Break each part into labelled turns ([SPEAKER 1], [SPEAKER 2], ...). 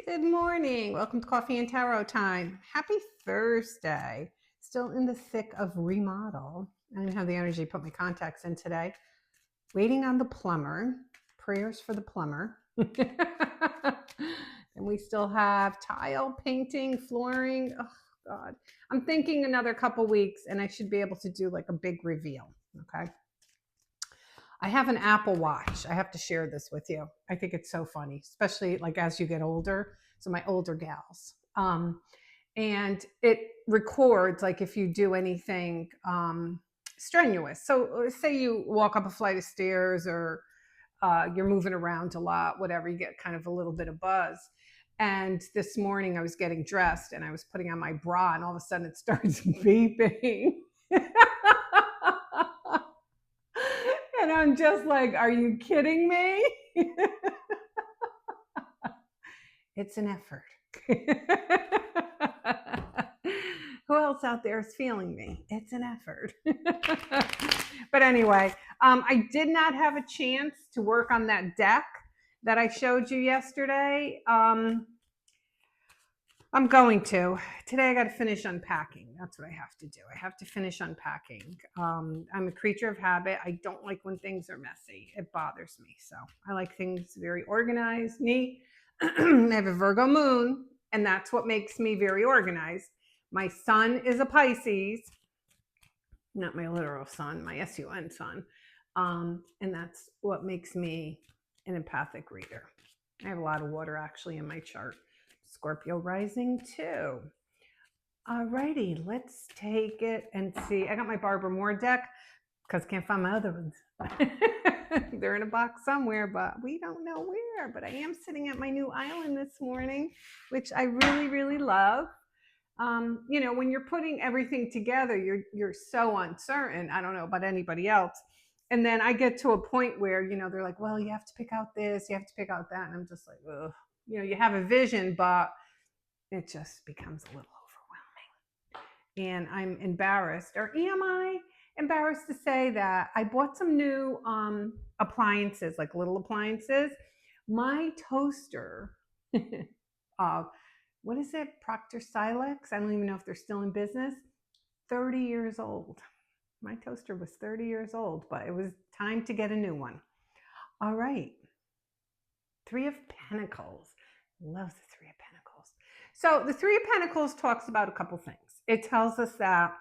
[SPEAKER 1] Good morning. Welcome to Coffee and Tarot time. Happy Thursday. Still in the thick of remodel. I didn't have the energy to put my contacts in today. Waiting on the plumber. Prayers for the plumber. And we still have tile, painting, flooring. Oh, God. I'm thinking another couple weeks and I should be able to do like a big reveal. Okay. I have an Apple Watch. I have to share this with you. I think it's so funny, especially like as you get older. So my older gals, and it records like if you do anything strenuous. So say you walk up a flight of stairs or you're moving around a lot, whatever, you get kind of a little bit of buzz. And this morning I was getting dressed and I was putting on my bra and all of a sudden it starts beeping. And I'm just like, are you kidding me? It's an effort. Who else out there is feeling me? It's an effort. But anyway, I did not have a chance to work on that deck that I showed you yesterday. I'm going to. Today I got to finish unpacking. That's what I have to do. I have to finish unpacking. I'm a creature of habit. I don't like when things are messy. It bothers me. So I like things very organized, neat. I have a Virgo moon, and that's what makes me very organized. My sun is a Pisces, not my literal sun, my sun sun. And that's what makes me an empathic reader. I have a lot of water actually in my chart. Scorpio rising too. Alrighty, let's take it and see. I got my Barbara Moore deck because I can't find my other ones. They're in a box somewhere, but we don't know where. But I am sitting at my new island this morning, which I really, really love. When you're putting everything together, you're so uncertain. I don't know about anybody else. And then I get to a point where, they're like, well, you have to pick out this, you have to pick out that. And I'm just like, ugh. You have a vision, but it just becomes a little overwhelming. And I'm embarrassed, or am I embarrassed to say that I bought some new appliances, like little appliances. My toaster, what is it? Procter Silex? I don't even know if they're still in business. 30 years old. My toaster was 30 years old, but it was time to get a new one. All right. Three of Pentacles. Love the Three of Pentacles. So the Three of Pentacles talks about a couple things. It tells us that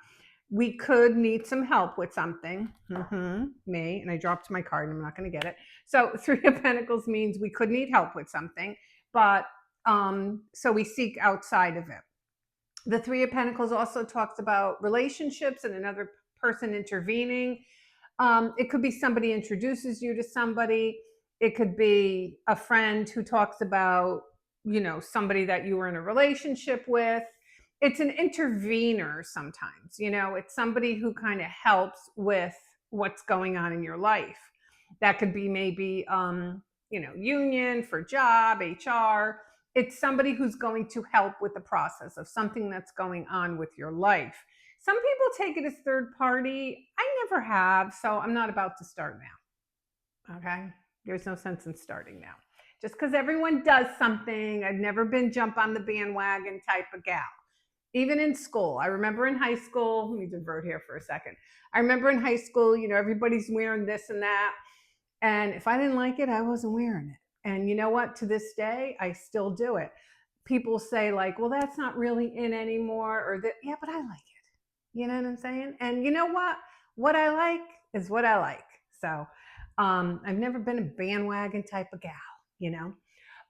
[SPEAKER 1] we could need some help with something. Me, and I dropped my card and I'm not going to get it. So Three of Pentacles means we could need help with something, but so we seek outside of it. The Three of Pentacles also talks about relationships and another person intervening. It could be somebody introduces you to somebody. It could be a friend who talks about, somebody that you were in a relationship with. It's an intervener sometimes, it's somebody who kind of helps with what's going on in your life. That could be maybe, union for job, HR. It's somebody who's going to help with the process of something that's going on with your life. Some people take it as third party. I never have, so I'm not about to start now. Okay? There's no sense in starting now. Just because everyone does something, I've never been jump on the bandwagon type of gal. Even in school, I remember in high school, let me divert here for a second. I remember in high school, everybody's wearing this and that. And if I didn't like it, I wasn't wearing it. And you know what? To this day, I still do it. People say like, well, that's not really in anymore, or that, yeah, but I like it. You know what I'm saying? And you know what? What I like is what I like. So I've never been a bandwagon type of gal.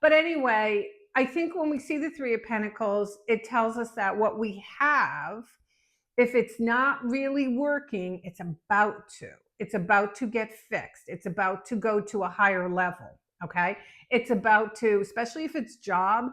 [SPEAKER 1] But anyway, I think when we see the Three of Pentacles, it tells us that what we have, if it's not really working, it's about to get fixed. It's about to go to a higher level. Okay. It's about to, especially if it's job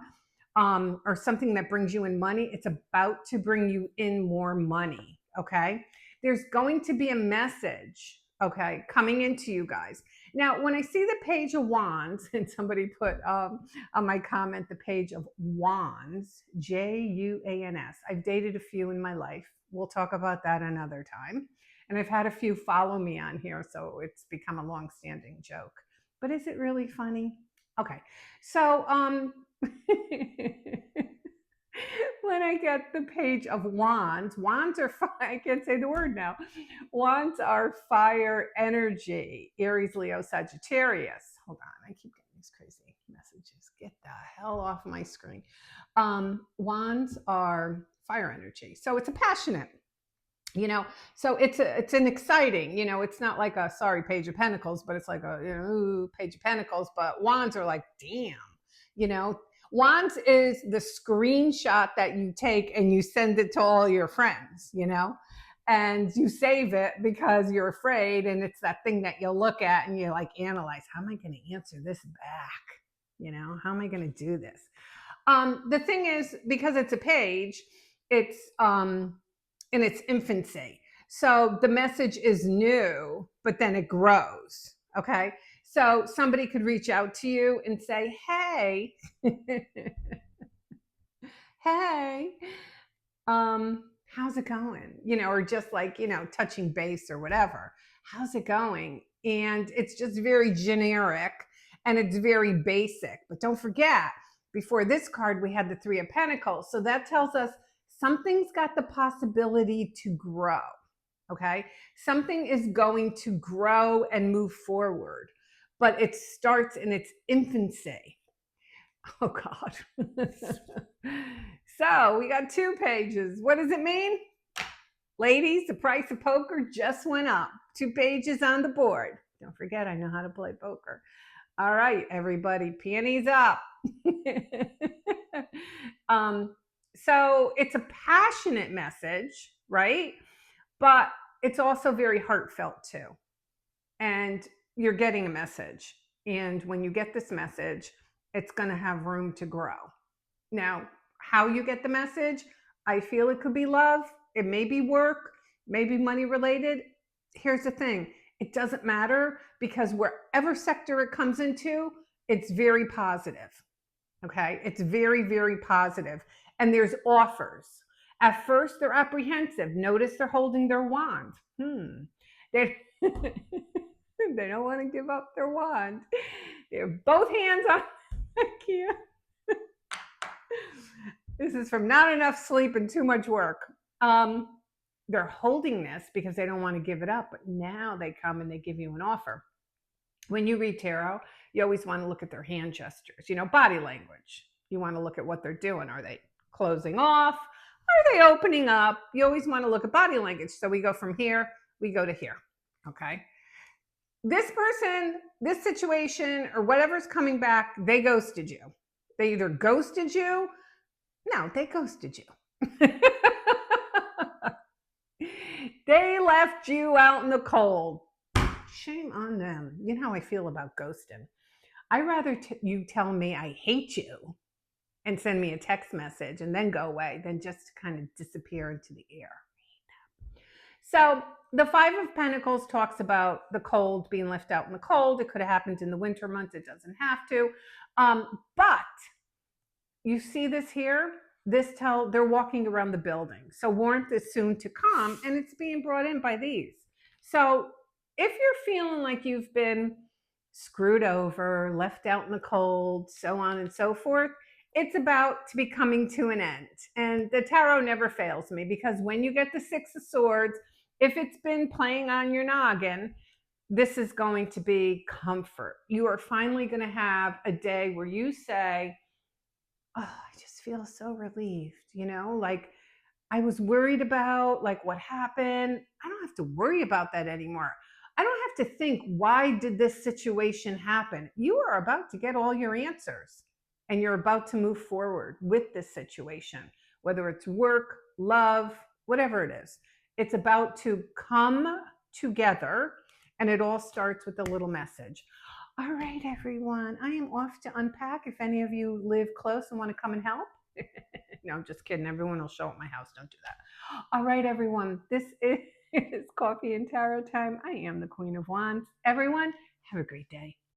[SPEAKER 1] or something that brings you in money, it's about to bring you in more money. Okay. There's going to be a message, okay, coming into you guys. Now, when I see the Page of Wands, and somebody put on my comment, the Page of Wands, Juans. I've dated a few in my life. We'll talk about that another time. And I've had a few follow me on here, so it's become a long-standing joke. But is it really funny? Okay. So When I get the page of wands, wands are I can't say the word now. Wands are fire energy, Aries, Leo, Sagittarius. Hold on, I keep getting these crazy messages. Get the hell off my screen. Wands are fire energy, so it's a passionate, so it's an exciting, it's not like a sorry page of pentacles, but it's like a ooh, page of pentacles. But wands are like, damn, you know wands is the screenshot that you take and you send it to all your friends, and you save it because you're afraid, and it's that thing that you'll look at and you like analyze, how am I going to answer this back, how am I going to do this. The thing is, because it's a page, it's in its infancy. So the message is new, but then it grows. Okay. So somebody could reach out to you and say, hey, hey, how's it going? Or just like, touching base or whatever. How's it going? And it's just very generic and it's very basic. But don't forget, before this card, we had the Three of Pentacles. So that tells us something's got the possibility to grow. Okay. Something is going to grow and move forward, but it starts in its infancy. Oh, God. So we got 2 pages. What does it mean? Ladies, the price of poker just went up. 2 pages on the board. Don't forget, I know how to play poker. All right, everybody, panties up. So it's a passionate message, right? But it's also very heartfelt too. And you're getting a message. And when you get this message, it's going to have room to grow. Now, how you get the message, I feel it could be love. It may be work, maybe money related. Here's the thing. It doesn't matter, because wherever sector it comes into, it's very positive. Okay. It's very, very positive. And there's offers. At first, they're apprehensive. Notice they're holding their wand. They don't want to give up their wand. They're both hands on. I can't. This is from not enough sleep and too much work. They're holding this because they don't want to give it up. But now they come and they give you an offer. When you read tarot, you always want to look at their hand gestures, body language. You want to look at what they're doing. Are they closing off? Are they opening up? You always want to look at body language. So we go from here, we go to here. Okay. This person, this situation, or whatever's coming back, they ghosted you. They either ghosted you. No, they ghosted you. They left you out in the cold. Shame on them. You know how I feel about ghosting. I'd rather you tell me I hate you and send me a text message and then go away than just kind of disappear into the air. So the 5 of Pentacles talks about the cold, being left out in the cold. It could have happened in the winter months. It doesn't have to. But you see this here? They're walking around the building. So warmth is soon to come, and it's being brought in by these. So if you're feeling like you've been screwed over, left out in the cold, so on and so forth, it's about to be coming to an end. And the tarot never fails me, because when you get the 6 of Swords, if it's been playing on your noggin, this is going to be comfort. You are finally going to have a day where you say, oh, I just feel so relieved, like I was worried about like what happened. I don't have to worry about that anymore. I don't have to think, why did this situation happen? You are about to get all your answers, and you're about to move forward with this situation, whether it's work, love, whatever it is. It's about to come together, and it all starts with a little message. All right, everyone, I am off to unpack. If any of you live close and want to come and help. No, I'm just kidding. Everyone will show up at my house. Don't do that. All right, everyone, this is Coffee and Tarot time. I am the Queen of Wands. Everyone, have a great day.